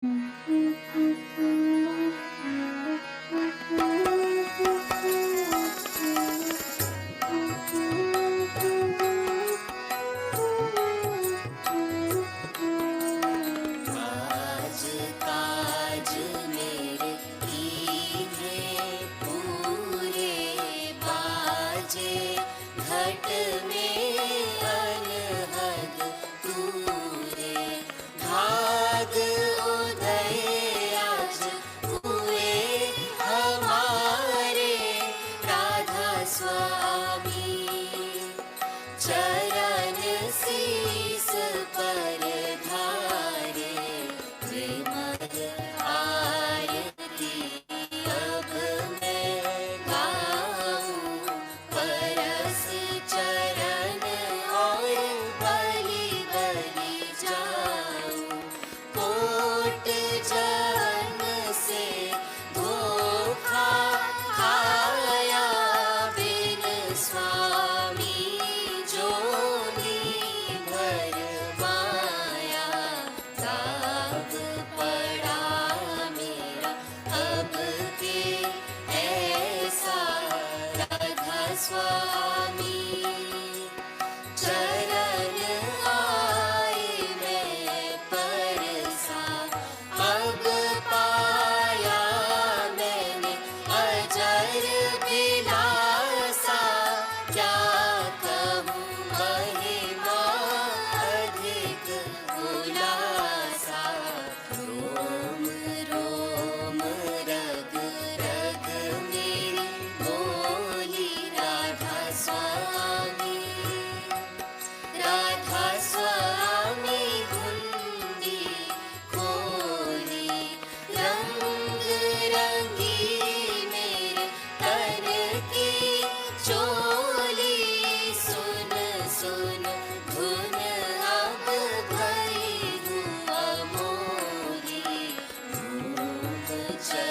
काज काज मेरे कीन्हे पूरे बाजे, घट में अनहद तूरे। भाग उदय आज हुए हमारे, राधा स्वामी चरण शीस पर धारे। विमल आरती अब मैं गाऊं, परस चरण और बलि बलि जाऊं। कोट जन्म से धोखा खाया, बिन स्वामी जोनी भर माया। दाग पड़ा मेरा अब के ऐसा, राधा स्वामी चरण आए मैं परसा। अब पाया मैंने अजर विलासा, क्या कहूँ महिमा अधिक उलासा। रोम रोम रग रग मेरी बोली राधा स्वामी। राधा स्वामी धुंधी खोली, रंग रंगी मेरे तन की चोली। सुन सुन धुन अब भई हूँ अमोली, धूम चली